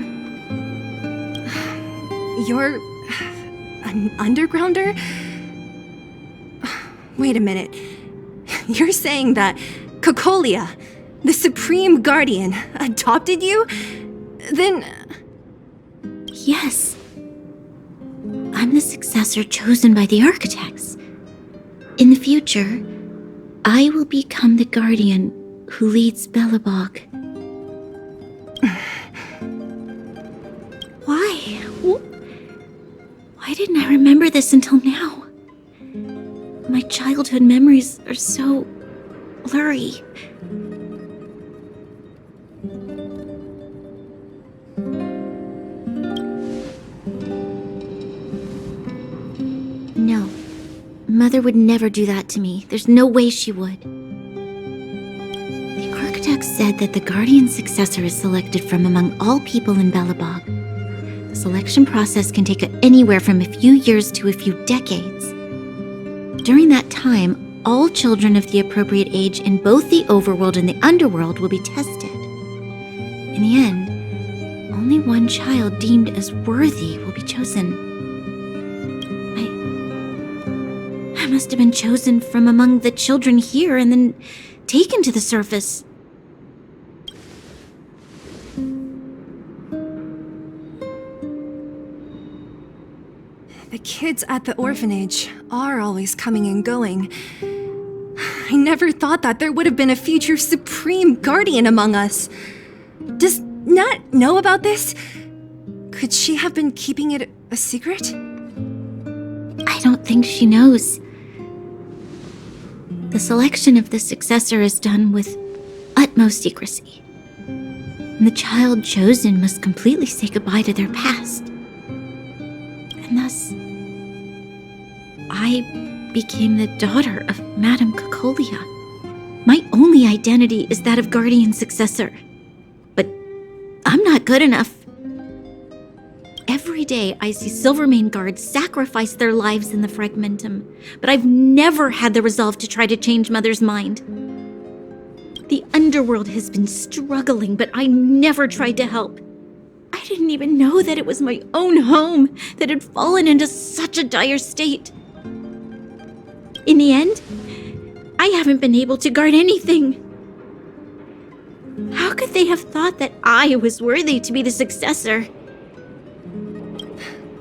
You're an undergrounder? Wait a minute. You're saying that Cocolia, the Supreme Guardian, adopted you? Then... Yes. I'm the successor chosen by the architects. In the future, I will become the guardian who leads Belobog. Why? Why didn't I remember this until now? My childhood memories are so blurry. No. Mother would never do that to me. There's no way she would. The architect said that the guardian successor is selected from among all people in Belobog. The selection process can take anywhere from a few years to a few decades. During that time, all children of the appropriate age in both the overworld and the underworld will be tested. In the end, only one child deemed as worthy will be chosen. I must have been chosen from among the children here and then taken to the surface. The kids at the orphanage are always coming and going. I never thought that there would have been a future Supreme Guardian among us. Does Nat know about this? Could she have been keeping it a secret? I don't think she knows. The selection of the successor is done with utmost secrecy. And the child chosen must completely say goodbye to their past. And thus, I became the daughter of Madame Cocolia. My only identity is that of guardian successor. But I'm not good enough. Every day I see Silvermane guards sacrifice their lives in the Fragmentum, but I've never had the resolve to try to change Mother's mind. The underworld has been struggling, but I never tried to help. I didn't even know that it was my own home that had fallen into such a dire state. In the end, I haven't been able to guard anything. How could they have thought that I was worthy to be the successor?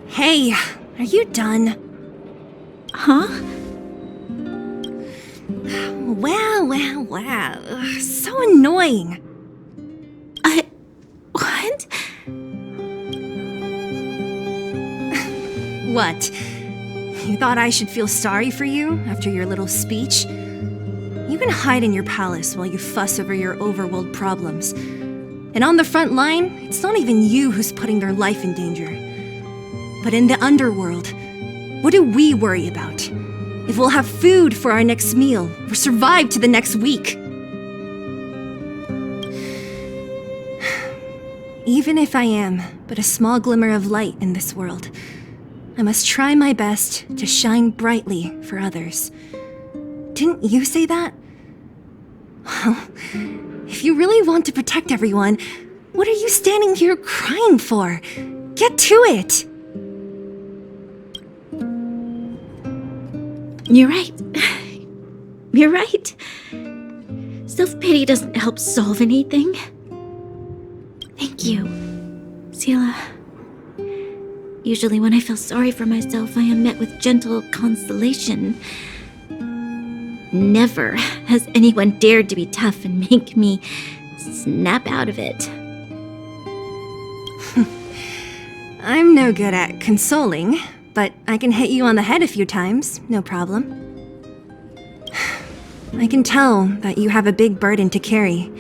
Hey, are you done? Huh? Wow. Ugh, so annoying. What? What? You thought I should feel sorry for you after your little speech? You can hide in your palace while you fuss over your overworld problems. And on the front line, it's not even you who's putting their life in danger. But in the underworld, what do we worry about? If we'll have food for our next meal, or survive to the next week. Even if I am but a small glimmer of light in this world, I must try my best to shine brightly for others. Didn't you say that? Well, if you really want to protect everyone, what are you standing here crying for? Get to it! You're right. You're right. Self-pity doesn't help solve anything. Thank you, Seele. Usually when I feel sorry for myself, I am met with gentle consolation. Never has anyone dared to be tough and make me snap out of it. I'm no good at consoling, but I can hit you on the head a few times, no problem. I can tell that you have a big burden to carry.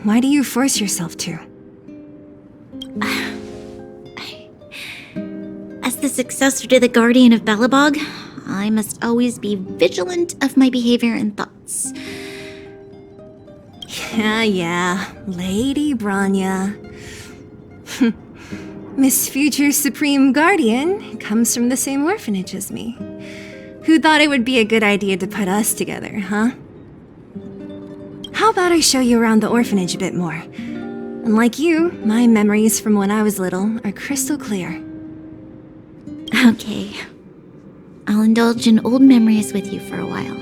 Why do you force yourself to? As the successor to the Guardian of Belobog, I must always be vigilant of my behavior and thoughts. Yeah, Lady Bronya. Miss Future's Supreme Guardian comes from the same orphanage as me. Who thought it would be a good idea to put us together, huh? How about I show you around the orphanage a bit more? Unlike you, my memories from when I was little are crystal clear. Okay. I'll indulge in old memories with you for a while.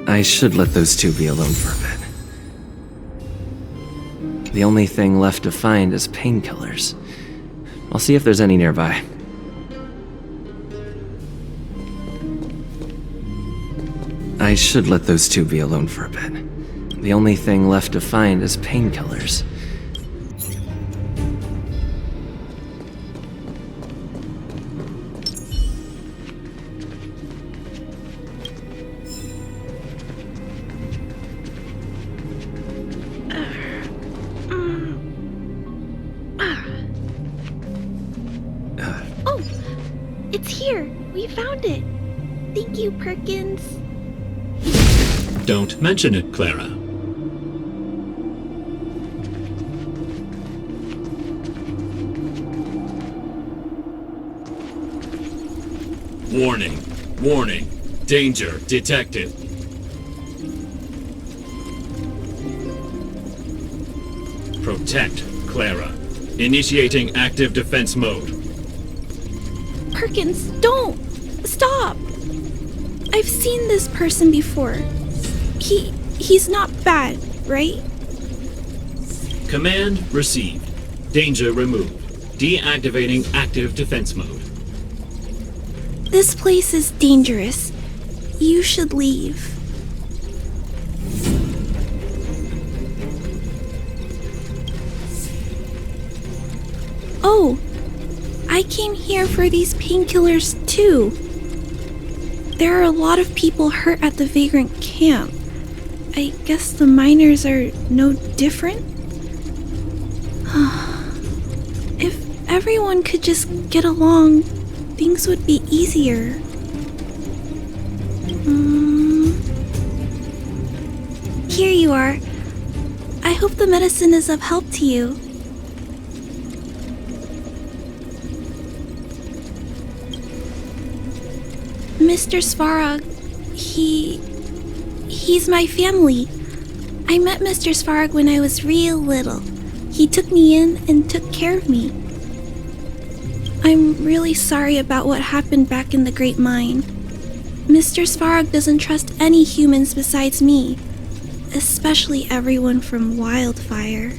I should let those two be alone for a bit. The only thing left to find is painkillers. I'll see if there's any nearby. I should let those two be alone for a bit. The only thing left to find is painkillers. Oh, it's here. We found it. Thank you, Perkins. Don't mention it, Clara. Warning. Warning. Danger detected. Protect, Clara. Initiating active defense mode. Perkins, don't! Stop! I've seen this person before. He's not bad, right? Command received. Danger removed. Deactivating active defense mode. This place is dangerous. You should leave. Oh, I came here for these painkillers too. There are a lot of people hurt at the Vagrant camp. I guess the miners are no different? If everyone could just get along, things would be easier. Here you are. I hope the medicine is of help to you. Mr. Svarog, he's my family. I met Mr. Svarog when I was real little. He took me in and took care of me. I'm really sorry about what happened back in the Great Mine. Mr. Svarog doesn't trust any humans besides me, especially everyone from Wildfire.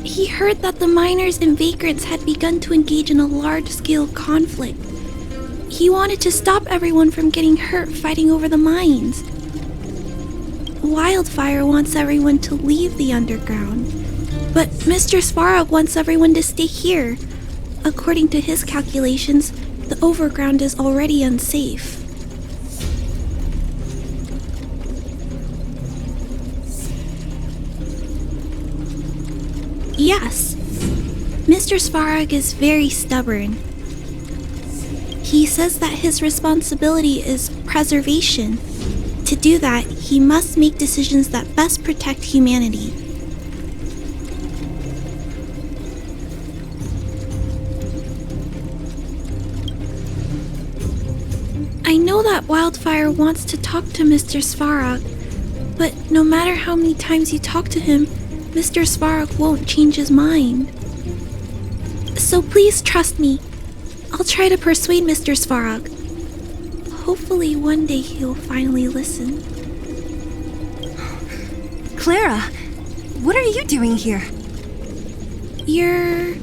He heard that the miners and vagrants had begun to engage in a large-scale conflict. He wanted to stop everyone from getting hurt fighting over the mines. Wildfire wants everyone to leave the underground, but Mr. Svarog wants everyone to stay here. According to his calculations, the overground is already unsafe. Yes, Mr. Svarog is very stubborn. He says that his responsibility is preservation. To do that, he must make decisions that best protect humanity. I know that Wildfire wants to talk to Mr. Svarog, but no matter how many times you talk to him, Mr. Svarog won't change his mind. So please trust me. I'll try to persuade Mr. Svarog. Hopefully one day he'll finally listen. Clara, what are you doing here? You're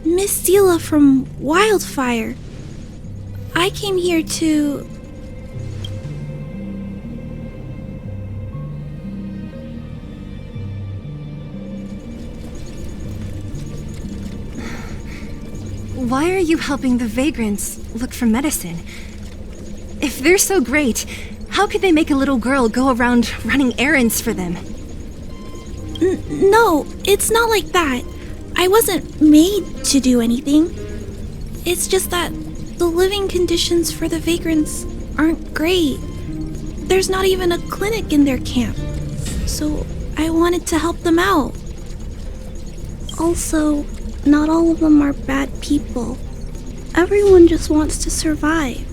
Miss Seele from Wildfire. I came here to... Why are you helping the Vagrants look for medicine? If they're so great, how could they make a little girl go around running errands for them? No, it's not like that. I wasn't made to do anything. It's just that the living conditions for the Vagrants aren't great. There's not even a clinic in their camp, so I wanted to help them out. Also, not all of them are bad people. Everyone just wants to survive.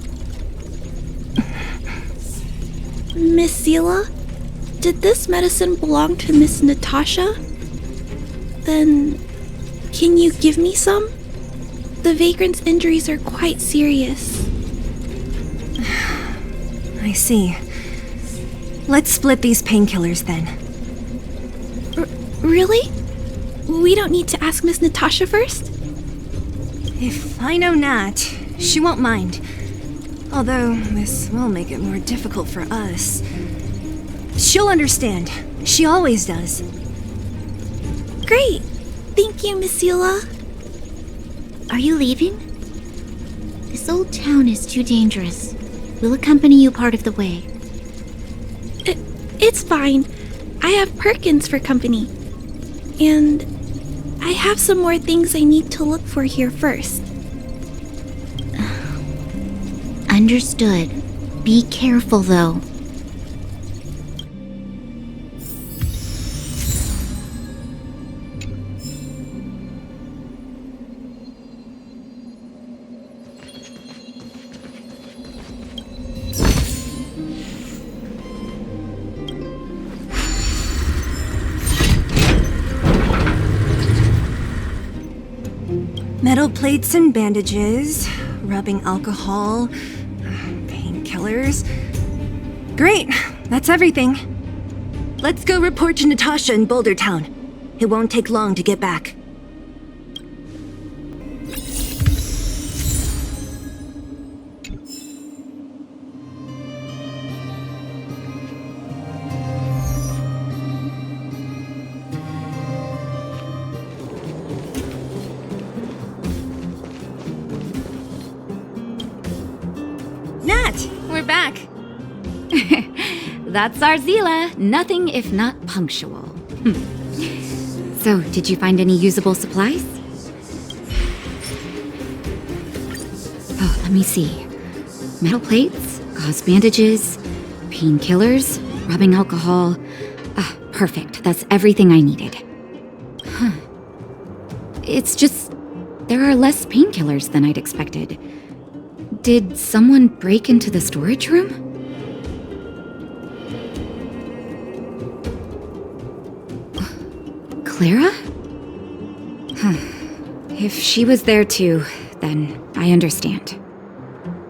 Miss Seele, did this medicine belong to Miss Natasha? Then, can you give me some? The Vagrant's injuries are quite serious. I see. Let's split these painkillers then. Really? We don't need to ask Miss Natasha first? If I know Nat, she won't mind. Although, this will make it more difficult for us. She'll understand. She always does. Great! Thank you, Miss Seele. Are you leaving? This old town is too dangerous. We'll accompany you part of the way. It's fine. I have Perkins for company. And I have some more things I need to look for here first. Understood. Be careful, though. Metal plates and bandages, rubbing alcohol, painkillers. Great, that's everything. Let's go report to Natasha in Boulder Town. It won't take long to get back. We're back. That's our Seele. Nothing if not punctual. So, did you find any usable supplies? Oh, let me see. Metal plates, gauze bandages, painkillers, rubbing alcohol. Ah, perfect. That's everything I needed. Huh. It's just, there are less painkillers than I'd expected. Did someone break into the storage room? Clara? Huh. If she was there too, then I understand.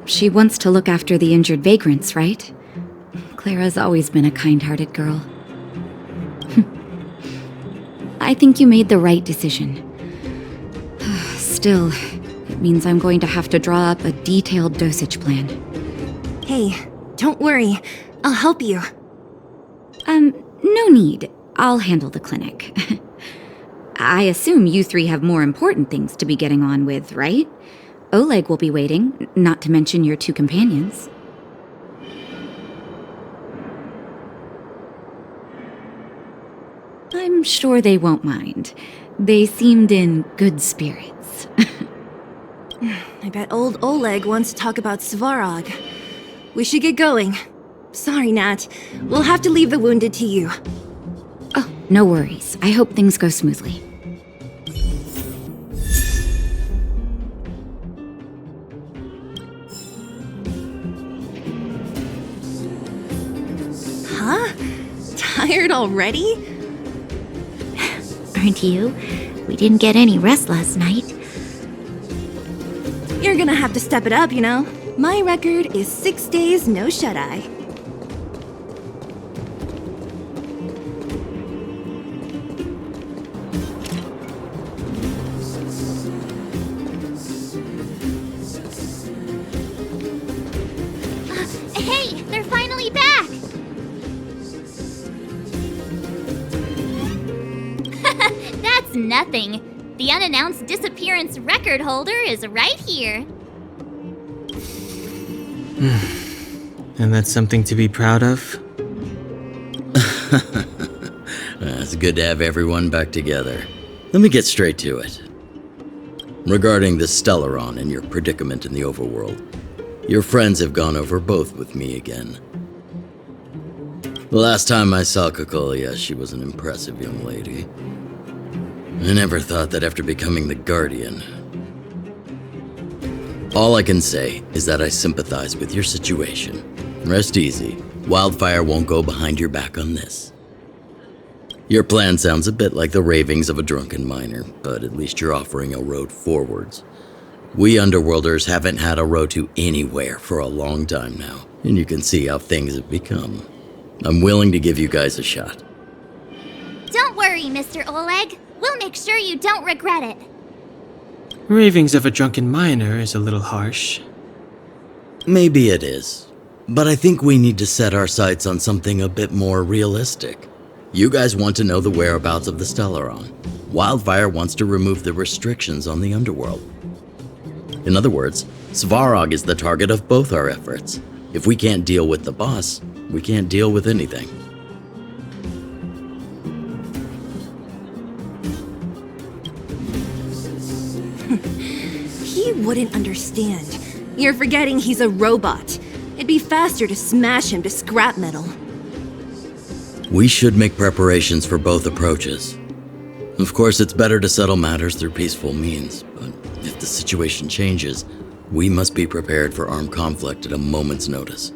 She wants to look after the injured vagrants, right? Clara's always been a kind-hearted girl. I think you made the right decision. Still, it means I'm going to have to draw up a detailed dosage plan. Hey, don't worry. I'll help you. No need. I'll handle the clinic. I assume you three have more important things to be getting on with, right? Oleg will be waiting, not to mention your two companions. I'm sure they won't mind. They seemed in good spirits. I bet old Oleg wants to talk about Svarog. We should get going. Sorry, Nat. We'll have to leave the wounded to you. Oh, no worries. I hope things go smoothly. Huh? Tired already? Aren't you? We didn't get any rest last night. You're gonna have to step it up, you know? My record is 6 days, no shut-eye. Hey, they're finally back! That's nothing. The unannounced disappearance record holder is right here. And that's something to be proud of? It's good to have everyone back together. Let me get straight to it. Regarding the Stellaron and your predicament in the overworld, your friends have gone over both with me again. The last time I saw Cocolia, she was an impressive young lady. I never thought that after becoming the Guardian. All I can say is that I sympathize with your situation. Rest easy. Wildfire won't go behind your back on this. Your plan sounds a bit like the ravings of a drunken miner, but at least you're offering a road forwards. We Underworlders haven't had a road to anywhere for a long time now, and you can see how things have become. I'm willing to give you guys a shot. Don't worry, Mr. Oleg. We'll make sure you don't regret it. Ravings of a drunken miner is a little harsh. Maybe it is, but I think we need to set our sights on something a bit more realistic. You guys want to know the whereabouts of the Stellaron. Wildfire wants to remove the restrictions on the Underworld. In other words, Svarog is the target of both our efforts. If we can't deal with the boss, we can't deal with anything. He wouldn't understand. You're forgetting he's a robot. It'd be faster to smash him to scrap metal. We should make preparations for both approaches. Of course, it's better to settle matters through peaceful means, but if the situation changes, we must be prepared for armed conflict at a moment's notice.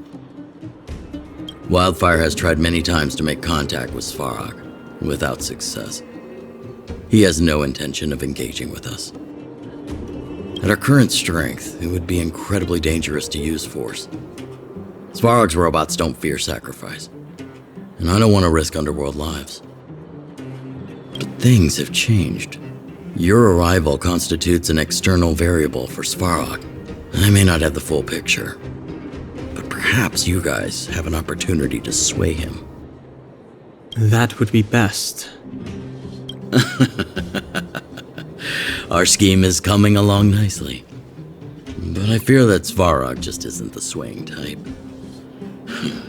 Wildfire has tried many times to make contact with Svarog, without success. He has no intention of engaging with us. At our current strength, it would be incredibly dangerous to use force. Svarog's robots don't fear sacrifice, and I don't want to risk Underworld lives. But things have changed. Your arrival constitutes an external variable for Svarog. I may not have the full picture, but perhaps you guys have an opportunity to sway him. That would be best. Our scheme is coming along nicely, but I fear that Svarog just isn't the swaying type.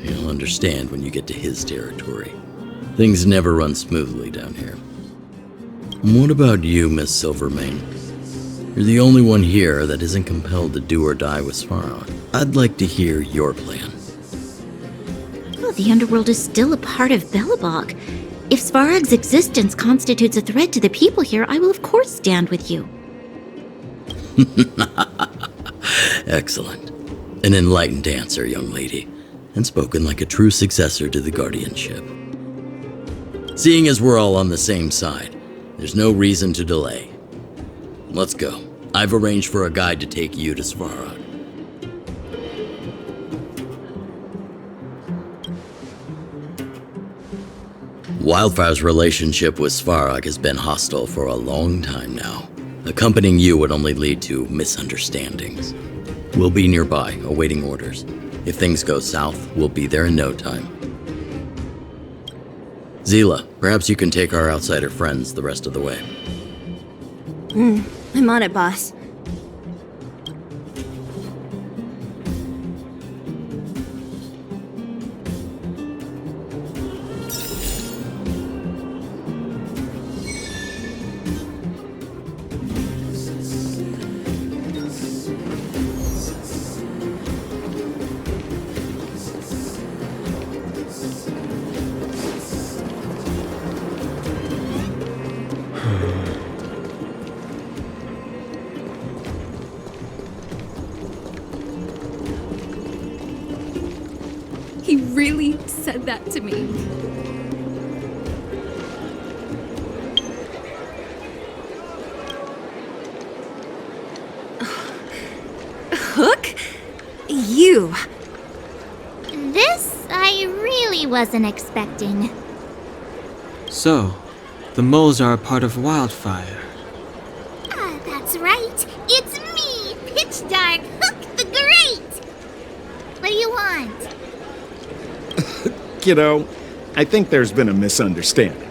You'll understand when you get to his territory. Things never run smoothly down here. What about you, Miss Silvermane? You're the only one here that isn't compelled to do or die with Svarog. I'd like to hear your plan. Well, the Underworld is still a part of Belobog. If Svarog's existence constitutes a threat to the people here, I will of course stand with you. Excellent. An enlightened answer, young lady, and spoken like a true successor to the guardianship. Seeing as we're all on the same side, there's no reason to delay. Let's go. I've arranged for a guide to take you to Svarog. Wildfire's relationship with Svarog has been hostile for a long time now. Accompanying you would only lead to misunderstandings. We'll be nearby, awaiting orders. If things go south, we'll be there in no time. Seele, perhaps you can take our outsider friends the rest of the way. I'm on it, boss. He really said that to me. you? This I really wasn't expecting. So, the moles are a part of Wildfire. Ah, that's right. It's me, Pitch Dark Hook the Great. What do you want? Kiddo, I think there's been a misunderstanding.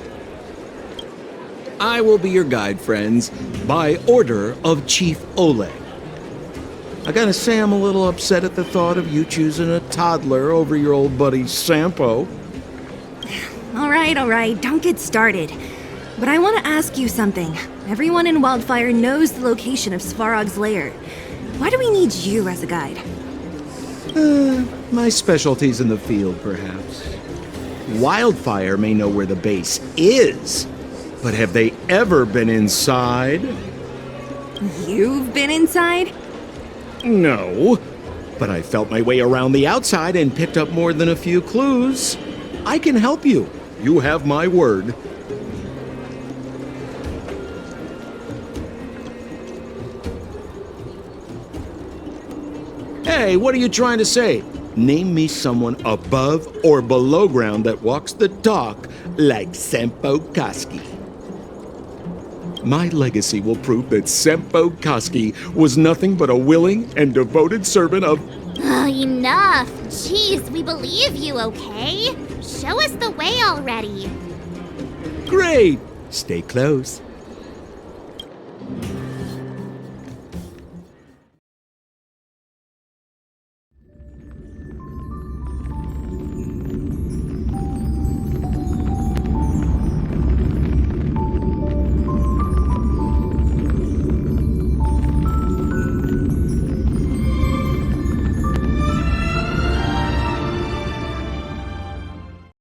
I will be your guide, friends, by order of Chief Oleg. I gotta say I'm a little upset at the thought of you choosing a toddler over your old buddy Sampo. All right, don't get started. But I want to ask you something. Everyone in Wildfire knows the location of Svarog's lair. Why do we need you as a guide? My specialty's in the field, perhaps. Wildfire may know where the base is, but have they ever been inside? You've been inside? No, but I felt my way around the outside and picked up more than a few clues. I can help you. You have my word. Hey, what are you trying to say? Name me someone above or below ground that walks the talk like Sampo Koski. My legacy will prove that Sampo Koski was nothing but a willing and devoted servant of... Oh, enough. Jeez, we believe you, okay? Show us the way already. Great! Stay close.